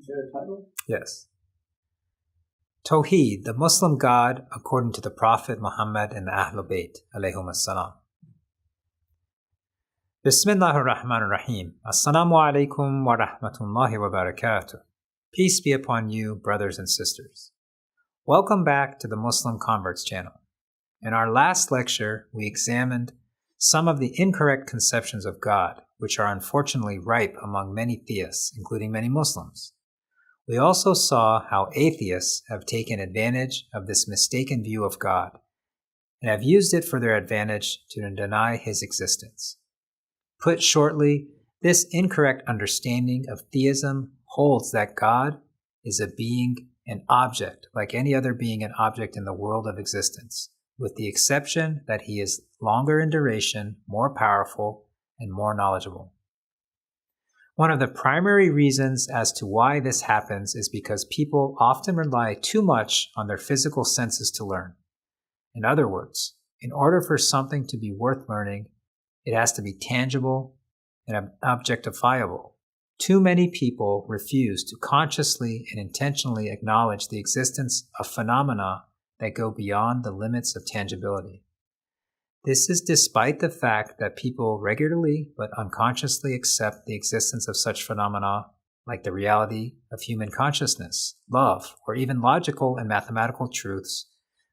Is there a title? Yes. Tawhīd, the Muslim God according to the Prophet Muhammad and the al-Bayt, alayhum as-salam. Bismillahir Rahmanir Rahim. Assalamu alaikum wa rahmatullahi wa barakatuh. Peace be upon you, brothers and sisters. Welcome back to the Muslim Converts channel. In our last lecture, we examined some of the incorrect conceptions of God, which are unfortunately ripe among many theists, including many Muslims. We also saw how atheists have taken advantage of this mistaken view of God and have used it for their advantage to deny his existence. Put shortly, this incorrect understanding of theism holds that God is a being, an object, like any other being and object in the world of existence, with the exception that he is longer in duration, more powerful, and more knowledgeable. One of the primary reasons as to why this happens is because people often rely too much on their physical senses to learn. In other words, in order for something to be worth learning, it has to be tangible and objectifiable. Too many people refuse to consciously and intentionally acknowledge the existence of phenomena that go beyond the limits of tangibility. This is despite the fact that people regularly but unconsciously accept the existence of such phenomena like the reality of human consciousness, love, or even logical and mathematical truths,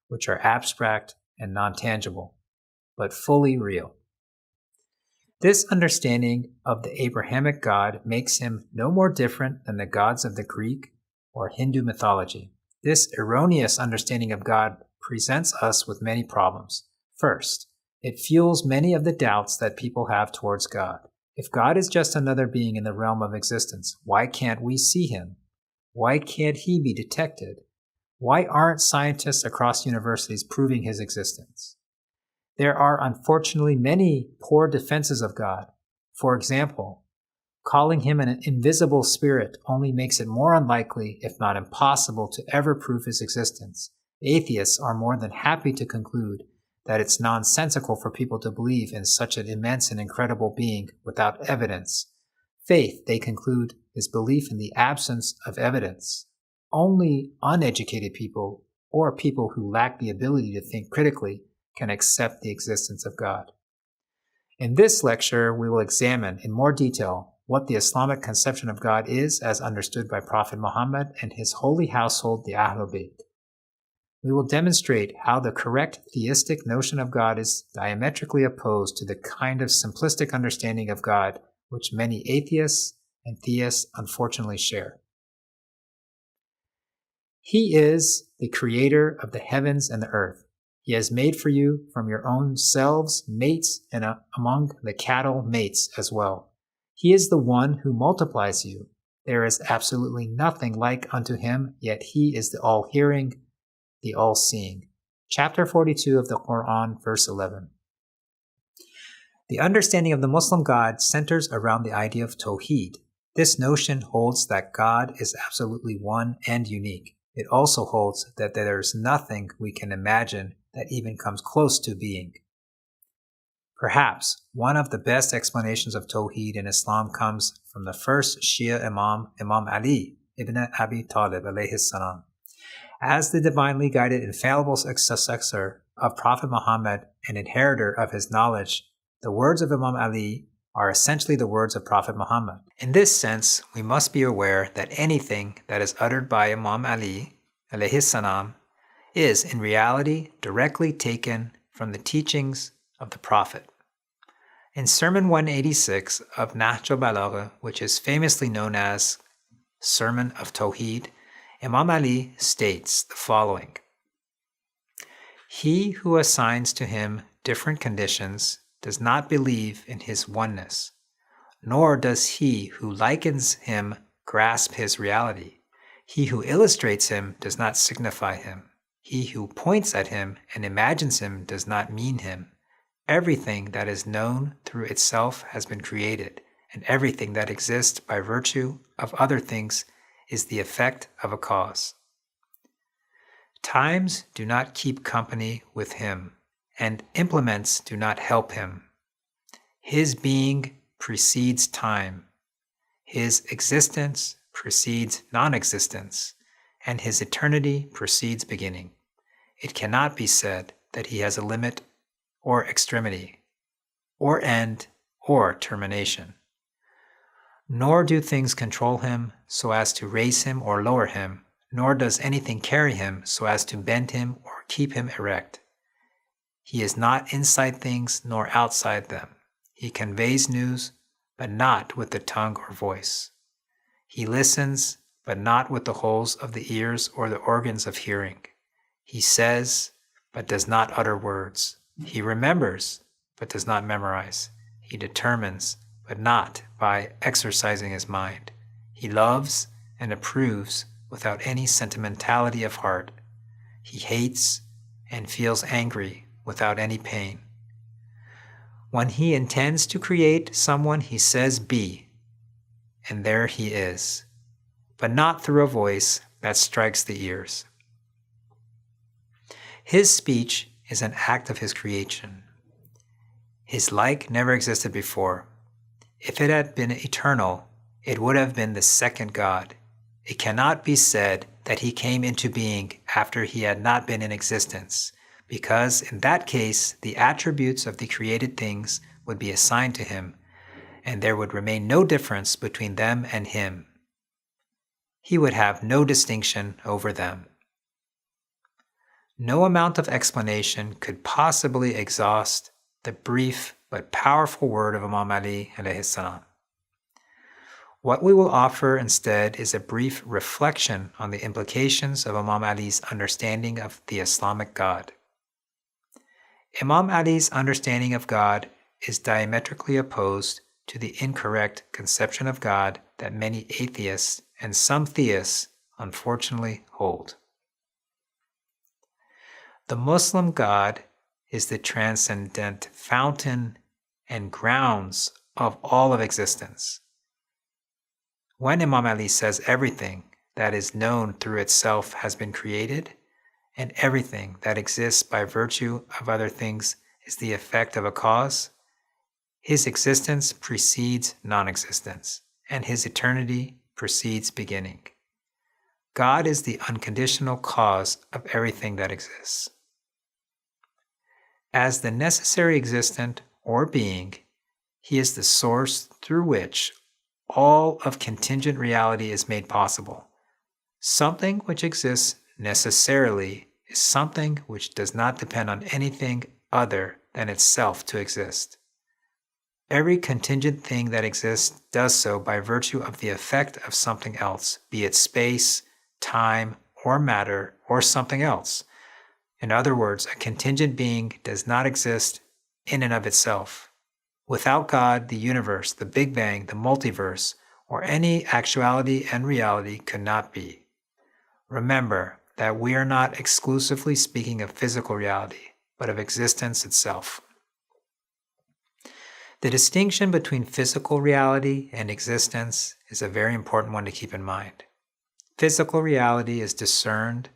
which are abstract and non-tangible, but fully real. This understanding of the Abrahamic God makes him no more different than the gods of the Greek or Hindu mythology. This erroneous understanding of God presents us with many problems. First, it fuels many of the doubts that people have towards God. If God is just another being in the realm of existence, why can't we see him? Why can't he be detected? Why aren't scientists across universities proving his existence? There are unfortunately many poor defenses of God. For example, calling him an invisible spirit only makes it more unlikely, if not impossible, to ever prove his existence. Atheists are more than happy to conclude that it's nonsensical for people to believe in such an immense and incredible being without evidence. Faith, they conclude, is belief in the absence of evidence. Only uneducated people, or people who lack the ability to think critically, can accept the existence of God. In this lecture, we will examine in more detail what the Islamic conception of God is as understood by Prophet Muhammad and his holy household, the al-Bayt. We will demonstrate how the correct theistic notion of God is diametrically opposed to the kind of simplistic understanding of God which many atheists and theists unfortunately share. He is the creator of the heavens and the earth. He has made for you from your own selves mates, and among the cattle mates as well. He is the one who multiplies you. There is absolutely nothing like unto him, yet he is the all-hearing, the all-seeing. Chapter 42 of the Quran, verse 11. The understanding of the Muslim God centers around the idea of Tawhīd. This notion holds that God is absolutely one and unique. It also holds that there is nothing we can imagine that even comes close to being. Perhaps one of the best explanations of Tawhīd in Islam comes from the first Shia Imam, Imam Ali ibn Abi Talib alayhi salam. As the divinely guided infallible successor of Prophet Muhammad and inheritor of his knowledge, the words of Imam Ali are essentially the words of Prophet Muhammad. In this sense, we must be aware that anything that is uttered by Imam Ali alayhi salam is in reality directly taken from the teachings of the Prophet. In Sermon 186 of Nahj al-Balagha, which is famously known as Sermon of Tawhīd, Imam Ali states the following: He who assigns to him different conditions does not believe in his oneness, nor does he who likens him grasp his reality. He who illustrates him does not signify him. He who points at him and imagines him does not mean him. Everything that is known through itself has been created, and everything that exists by virtue of other things is the effect of a cause. Times do not keep company with him, and implements do not help him. His being precedes time. His existence precedes non-existence, and his eternity precedes beginning. It cannot be said that he has a limit or extremity, or end or termination. Nor do things control him so as to raise him or lower him, nor does anything carry him so as to bend him or keep him erect. He is not inside things nor outside them. He conveys news, but not with the tongue or voice. He listens, but not with the holes of the ears or the organs of hearing. He says, but does not utter words. He remembers, but does not memorize. He determines, but not by exercising his mind. He loves and approves without any sentimentality of heart. He hates and feels angry without any pain. When he intends to create someone, he says be, and there he is, but not through a voice that strikes the ears. His speech is an act of his creation. His like never existed before. If it had been eternal, it would have been the second God. It cannot be said that he came into being after he had not been in existence, because in that case the attributes of the created things would be assigned to him, and there would remain no difference between them and him. He would have no distinction over them. No amount of explanation could possibly exhaust the brief but powerful word of Imam Ali alayhi salam. What we will offer instead is a brief reflection on the implications of Imam Ali's understanding of the Islamic God. Imam Ali's understanding of God is diametrically opposed to the incorrect conception of God that many atheists and some theists unfortunately hold. The Muslim God is the transcendent fountain and grounds of all of existence. When Imam Ali says everything that is known through itself has been created, and everything that exists by virtue of other things is the effect of a cause, his existence precedes non-existence, and his eternity precedes beginning. God is the unconditional cause of everything that exists. As the necessary existent or being, he is the source through which all of contingent reality is made possible. Something which exists necessarily is something which does not depend on anything other than itself to exist. Every contingent thing that exists does so by virtue of the effect of something else, be it space, time, or matter, or something else. In other words, a contingent being does not exist in and of itself. Without God, the universe, the Big Bang, the multiverse, or any actuality and reality could not be. Remember that we are not exclusively speaking of physical reality, but of existence itself. The distinction between physical reality and existence is a very important one to keep in mind. Physical reality is discerned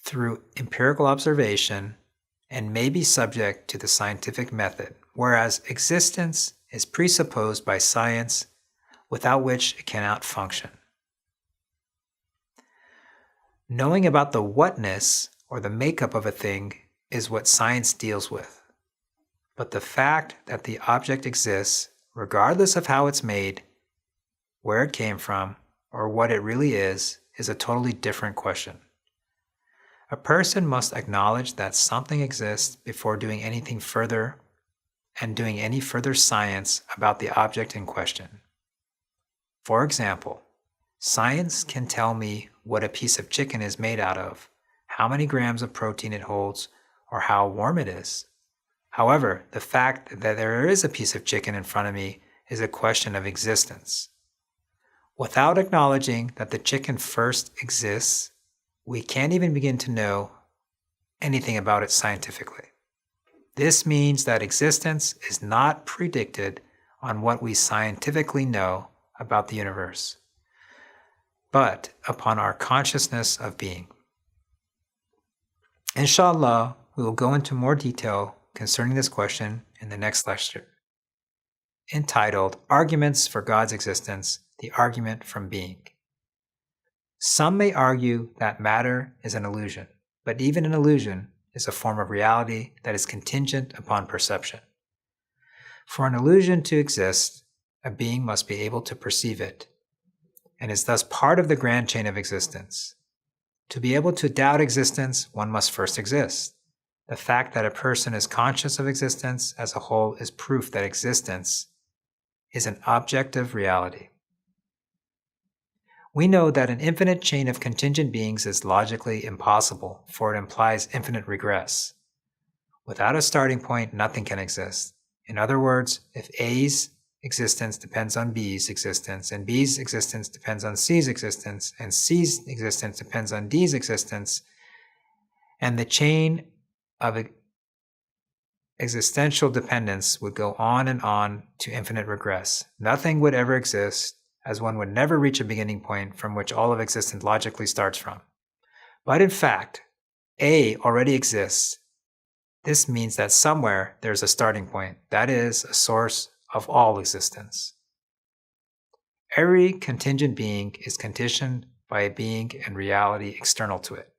through empirical observation and may be subject to the scientific method, whereas existence is presupposed by science, without which it cannot function. Knowing about the whatness or the makeup of a thing is what science deals with. But the fact that the object exists, regardless of how it's made, where it came from, or what it really is a totally different question. A person must acknowledge that something exists before doing anything further and doing any further science about the object in question. For example, science can tell me what a piece of chicken is made out of, how many grams of protein it holds, or how warm it is. However, the fact that there is a piece of chicken in front of me is a question of existence. Without acknowledging that the chicken first exists, we can't even begin to know anything about it scientifically. This means that existence is not predicted on what we scientifically know about the universe, but upon our consciousness of being. Inshallah, we will go into more detail concerning this question in the next lecture, entitled Arguments for God's Existence the argument from being. Some may argue that matter is an illusion, but even an illusion is a form of reality that is contingent upon perception. For an illusion to exist, a being must be able to perceive it, and is thus part of the grand chain of existence. To be able to doubt existence, one must first exist. The fact that a person is conscious of existence as a whole is proof that existence is an objective reality. We know that an infinite chain of contingent beings is logically impossible, for it implies infinite regress. Without a starting point, nothing can exist. In other words, if A's existence depends on B's existence, and B's existence depends on C's existence, and C's existence depends on D's existence, and the chain of existential dependence would go on and on to infinite regress. Nothing would ever exist, as one would never reach a beginning point from which all of existence logically starts from. But in fact, A already exists. This means that somewhere there's a starting point, that is, a source of all existence. Every contingent being is conditioned by a being and reality external to it.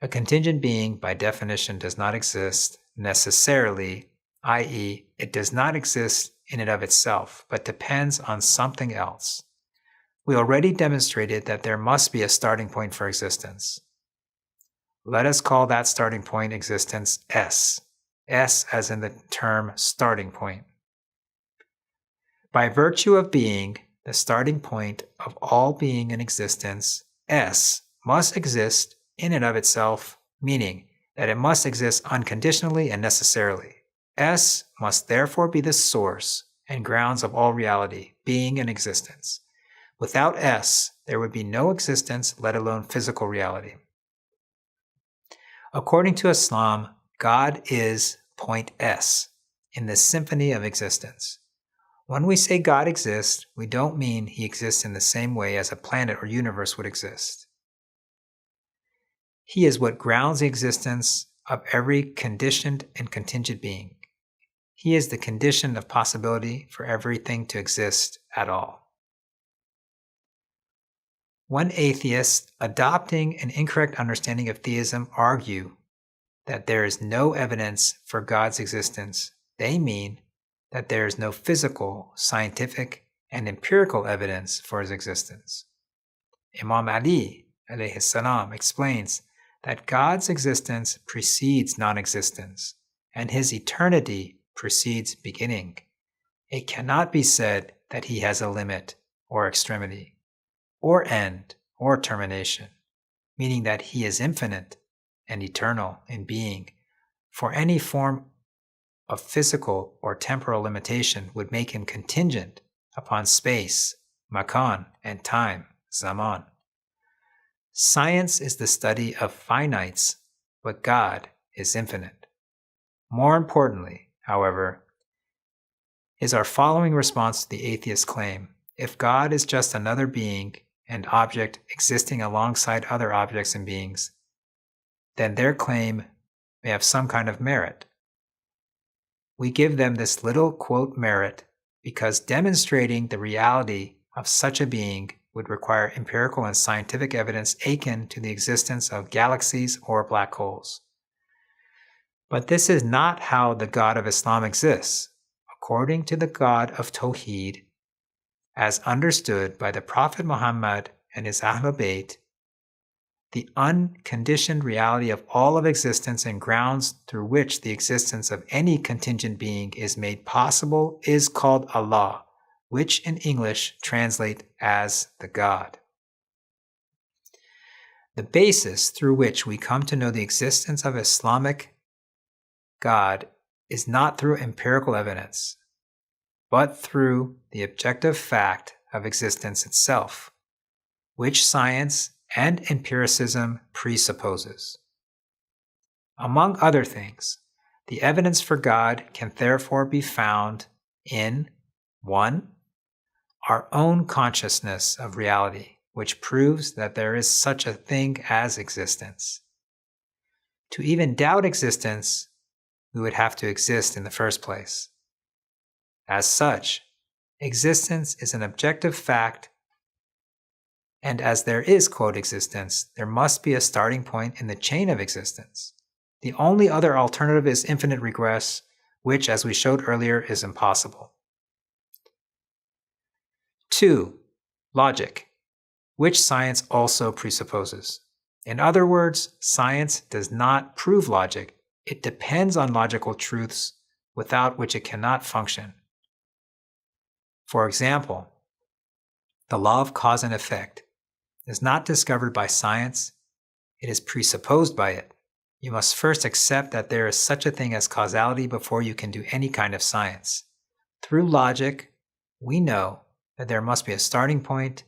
A contingent being, by definition, does not exist necessarily, i.e., it does not exist in and of itself, but depends on something else. We already demonstrated that there must be a starting point for existence. Let us call that starting point existence S. S as in the term starting point. By virtue of being the starting point of all being and existence, S must exist in and of itself, meaning that it must exist unconditionally and necessarily. S must therefore be the source and grounds of all reality, being, and existence. Without S, there would be no existence, let alone physical reality. According to Islam, God is point S in the symphony of existence. When we say God exists, we don't mean he exists in the same way as a planet or universe would exist. He is what grounds the existence of every conditioned and contingent being. He is the condition of possibility for everything to exist at all. When atheists, adopting an incorrect understanding of theism, argue that there is no evidence for God's existence, they mean that there is no physical, scientific, and empirical evidence for his existence. Imam Ali alayhi salam explains that God's existence precedes non-existence, and his eternity precedes beginning. It cannot be said that he has a limit or extremity, or end, or termination, meaning that he is infinite and eternal in being, for any form of physical or temporal limitation would make him contingent upon space, makan, and time, zaman. Science is the study of finites, but God is infinite. More importantly, however, is our following response to the atheist claim: if God is just another being and object existing alongside other objects and beings, then their claim may have some kind of merit. We give them this little, quote, merit because demonstrating the reality of such a being would require empirical and scientific evidence akin to the existence of galaxies or black holes. But this is not how the God of Islam exists. According to the God of Tawhīd, as understood by the Prophet Muhammad and his al-Bayt, the unconditioned reality of all of existence and grounds through which the existence of any contingent being is made possible is called Allah, which in English translate as the God. The basis through which we come to know the existence of Islamic God is not through empirical evidence, but through the objective fact of existence itself, which science and empiricism presupposes. Among other things, the evidence for God can therefore be found in 1. Our own consciousness of reality, which proves that there is such a thing as existence. To even doubt existence, we would have to exist in the first place. As such, Existence is an objective fact, and as there is, quote, existence, there must be a starting point in the chain of existence. The only other alternative is infinite regress, which, as we showed earlier, is impossible. 2. Logic, which science also presupposes. In other words, science does not prove logic. It depends on logical truths without which it cannot function. For example, the law of cause and effect is not discovered by science, it is presupposed by it. You must first accept that there is such a thing as causality before you can do any kind of science. Through logic, we know that there must be a starting point,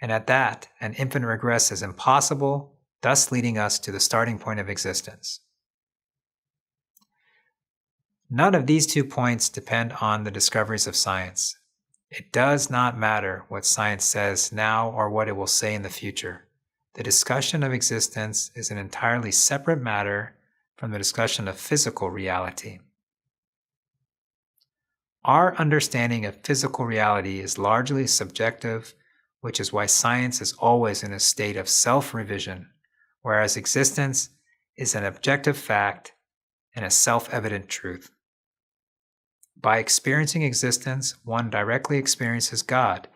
and at that, an infinite regress is impossible, thus leading us to the starting point of existence. None of these 2 points depend on the discoveries of science. It does not matter what science says now or what it will say in the future. The discussion of existence is an entirely separate matter from the discussion of physical reality. Our understanding of physical reality is largely subjective, which is why science is always in a state of self-revision, whereas existence is an objective fact and a self-evident truth. By experiencing existence, one directly experiences God,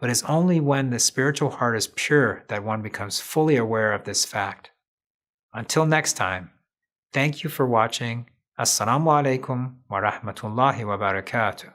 but it's only when the spiritual heart is pure that one becomes fully aware of this fact. Until next time, thank you for watching. Assalamu alaikum wa rahmatullahi wa barakatuh.